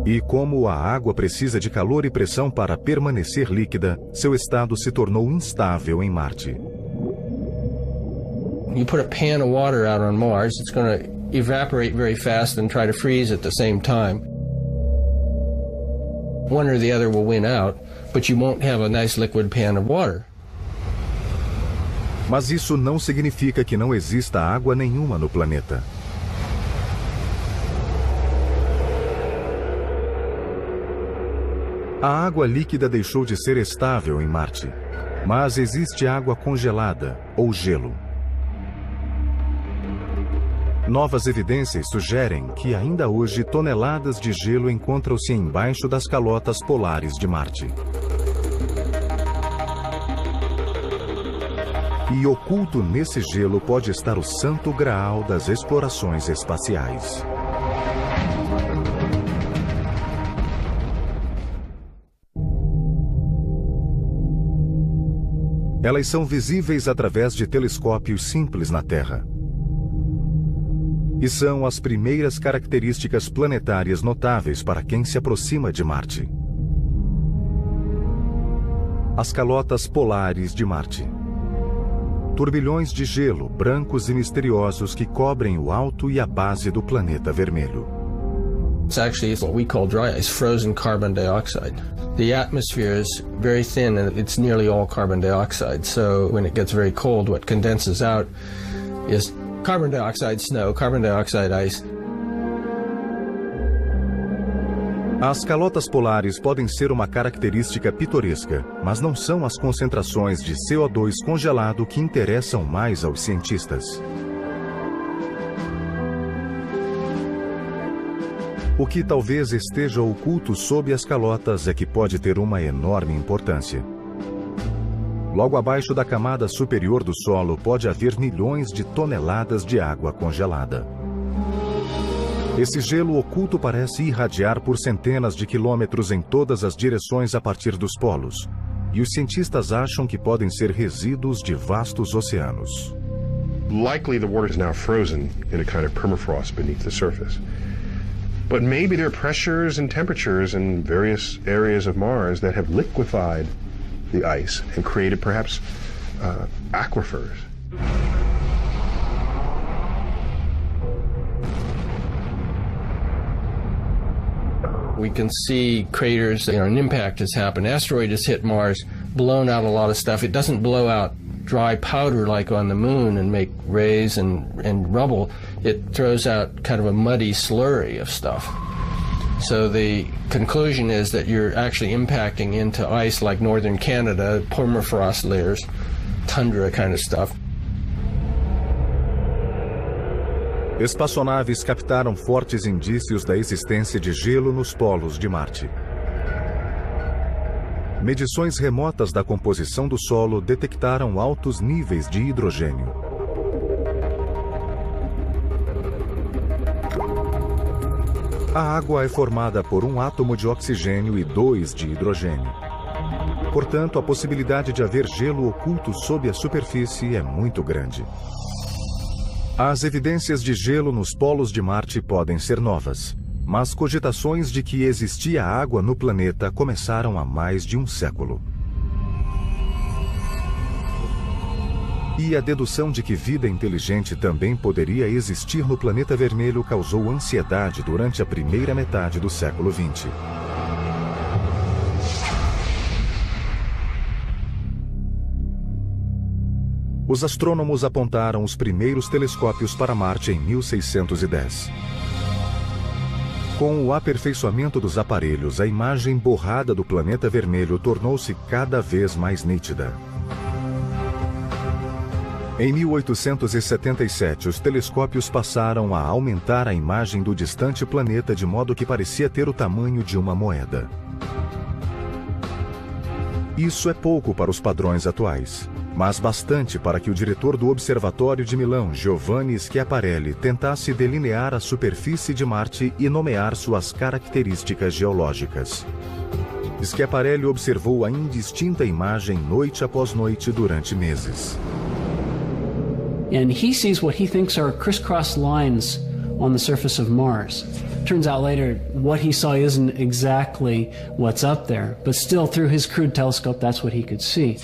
E como a água precisa de calor e pressão para permanecer líquida, seu estado se tornou instável em Marte. You put a pan of water out on Mars, it's going to evaporate very fast and try to freeze at the same time. One or the other will win out, but you won't have a nice liquid pan of water. Mas isso não significa que não exista água nenhuma no planeta. A água líquida deixou de ser estável em Marte, mas existe água congelada, ou gelo. Novas evidências sugerem que ainda hoje toneladas de gelo encontram-se embaixo das calotas polares de Marte. E oculto nesse gelo pode estar o santo graal das explorações espaciais. Elas são visíveis através de telescópios simples na Terra. E são as primeiras características planetárias notáveis para quem se aproxima de Marte. As calotas polares de Marte. Turbilhões de gelo brancos e misteriosos que cobrem o alto e a base do planeta vermelho. It's actually what we call dry ice, frozen carbon dioxide. The atmosphere is very thin and it's nearly all carbon dioxide. So when it gets very cold, what condenses out is carbon dioxide snow, carbon dioxide ice. As calotas polares podem ser uma característica pitoresca, mas não são as concentrações de CO2 congelado que interessam mais aos cientistas. O que talvez esteja oculto sob as calotas é que pode ter uma enorme importância. Logo abaixo da camada superior do solo pode haver milhões de toneladas de água congelada. Esse gelo oculto parece irradiar por centenas de quilômetros em todas as direções a partir dos polos, e os cientistas acham que podem ser resíduos de vastos oceanos. Likely the water is now frozen in a kind of permafrost beneath the surface. But maybe there are pressures and temperatures in various areas of Mars that have liquefied the ice and created perhaps aquifers. We can see craters, an impact has happened. Asteroid has hit Mars, blown out a lot of stuff. It doesn't blow out dry powder like on the moon and make rays and rubble. It throws out kind of a muddy slurry of stuff. So the conclusion is that you're actually impacting into ice like northern Canada, permafrost layers, tundra kind of stuff. Espaçonaves captaram fortes indícios da existência de gelo nos polos de Marte. Medições remotas da composição do solo detectaram altos níveis de hidrogênio. A água é formada por um átomo de oxigênio e 2 de hidrogênio. Portanto, a possibilidade de haver gelo oculto sob a superfície é muito grande. As evidências de gelo nos polos de Marte podem ser novas, mas cogitações de que existia água no planeta começaram há mais de um século. E a dedução de que vida inteligente também poderia existir no planeta vermelho causou ansiedade durante a primeira metade do século XX. Os astrônomos apontaram os primeiros telescópios para Marte em 1610. Com o aperfeiçoamento dos aparelhos, a imagem borrada do planeta vermelho tornou-se cada vez mais nítida. Em 1877, os telescópios passaram a aumentar a imagem do distante planeta de modo que parecia ter o tamanho de uma moeda. Isso é pouco para os padrões atuais. mas bastante para que o diretor do Observatório de Milão, Giovanni Schiaparelli, tentasse delinear a superfície de Marte e nomear suas características geológicas. Schiaparelli observou a indistinta imagem noite após noite durante meses. And he sees what he thinks are crisscross lines on the surface of Mars. Turns out later what he saw isn't exactly what's up there, but still through his crude telescope that's what he could see.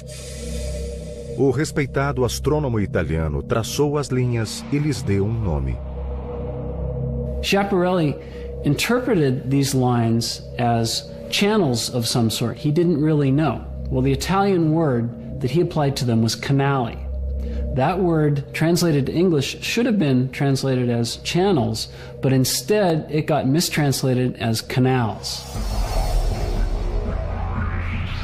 O respeitado astrônomo italiano traçou as linhas e lhes deu um nome. Schiaparelli interpreted these lines as channels of some sort. He didn't really know. Well, the Italian word that he applied to them was canali. That word, translated to English, should have been translated as channels, but instead it got mistranslated as canals.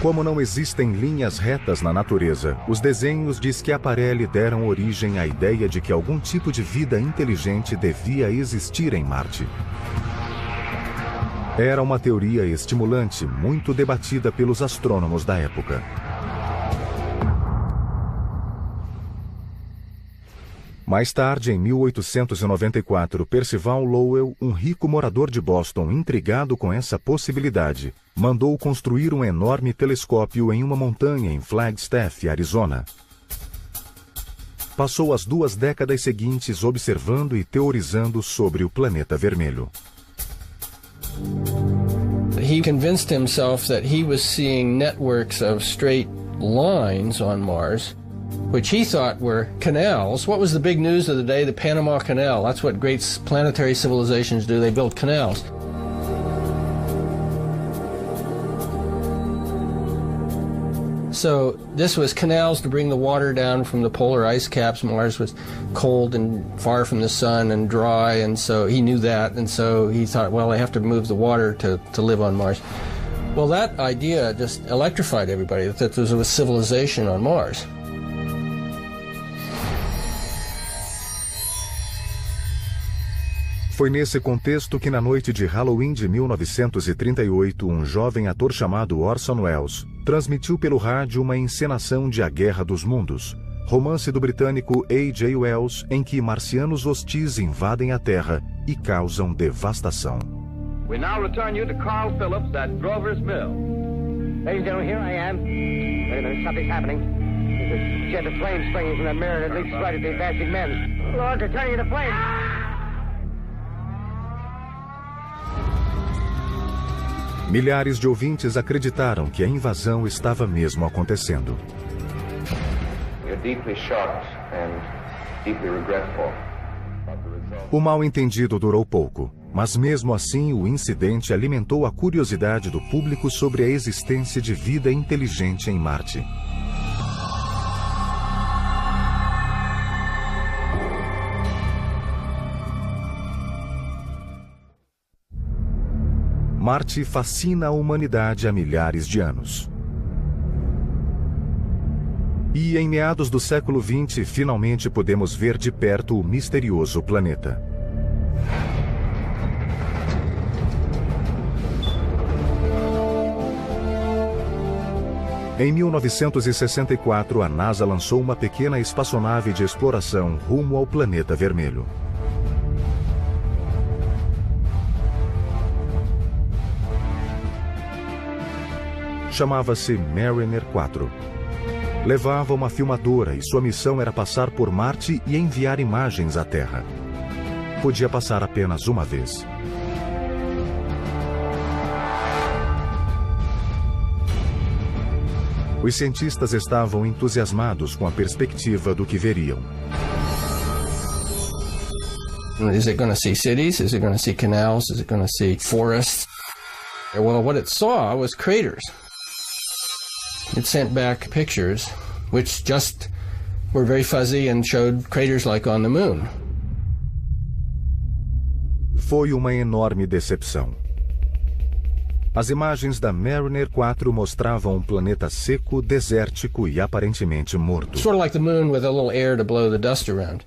Como não existem linhas retas na natureza, os desenhos de Schiaparelli deram origem à ideia de que algum tipo de vida inteligente devia existir em Marte. Era uma teoria estimulante, muito debatida pelos astrônomos da época. Mais tarde, em 1894, Percival Lowell, um rico morador de Boston intrigado com essa possibilidade, mandou construir um enorme telescópio em uma montanha em Flagstaff, Arizona. Passou as 2 décadas seguintes observando e teorizando sobre o planeta vermelho. He convinced himself that he was seeing networks of straight lines on Mars, which he thought were canals. What was the big news of the day? The Panama Canal. That's what great planetary civilizations do. They build canals. So this was canals to bring the water down from the polar ice caps. Mars was cold and far from the sun and dry, and so he knew that, and so he thought, well, I have to move the water to live on Mars. Well, that idea just electrified everybody, that there was a civilization on Mars. Foi nesse contexto que na noite de Halloween de 1938, um jovem ator chamado Orson Welles transmitiu pelo rádio uma encenação de A Guerra dos Mundos, romance do britânico A.J. Wells, em que marcianos hostis invadem a Terra e causam devastação. We now return you to Carl Phillips at Grover's Mill. Ladies and gentlemen, here I am. Wait a minute, something's happening. There's a jet of flame springing from the mirror and it leaps right at the advancing men. Lord, they're turning into flames. Milhares de ouvintes acreditaram que a invasão estava mesmo acontecendo. O mal-entendido durou pouco, mas mesmo assim o incidente alimentou a curiosidade do público sobre a existência de vida inteligente em Marte. Marte fascina a humanidade há milhares de anos. E em meados do século XX, finalmente podemos ver de perto o misterioso planeta. Em 1964, a NASA lançou uma pequena espaçonave de exploração rumo ao planeta vermelho. Chamava-se Mariner 4. Levava uma filmadora e sua missão era passar por Marte e enviar imagens à Terra. Podia passar apenas uma vez. Os cientistas estavam entusiasmados com a perspectiva do que veriam. Is it going to see cities? Is it going to see canals? Is it going to see forests? Well, what it saw was craters. It sent back pictures which just were very fuzzy and showed craters like on the moon. Foi uma enorme decepção. As imagens da Mariner 4 mostravam um planeta seco, desértico e aparentemente morto. Sort of like the moon with a little air to blow the dust around.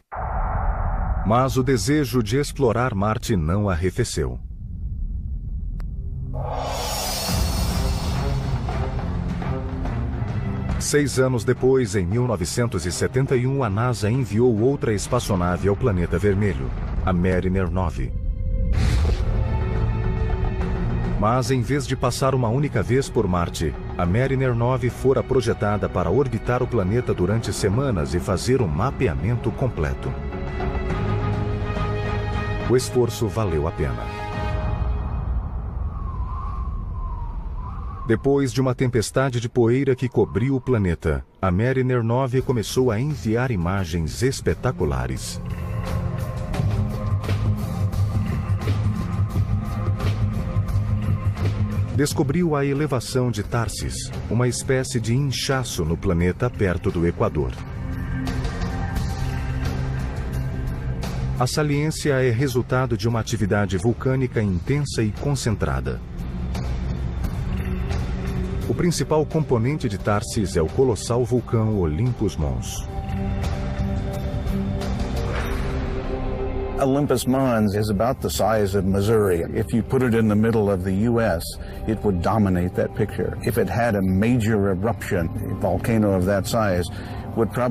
Mas o desejo de explorar Marte não arrefeceu. 6 anos depois, em 1971, a NASA enviou outra espaçonave ao planeta vermelho, a Mariner 9. Mas, em vez de passar uma única vez por Marte, a Mariner 9 fora projetada para orbitar o planeta durante semanas e fazer um mapeamento completo. O esforço valeu a pena. Depois de uma tempestade de poeira que cobriu o planeta, a Mariner 9 começou a enviar imagens espetaculares. Descobriu a elevação de Tarsis, uma espécie de inchaço no planeta perto do Equador. A saliência é resultado de uma atividade vulcânica intensa e concentrada. O principal componente de Tarsis é o colossal vulcão Olympus Mons. Olympus Mons is about the size of Missouri. If you put it in the middle of the U.S., it would dominate that picture. If it had a major eruption, a volcano of that size would probably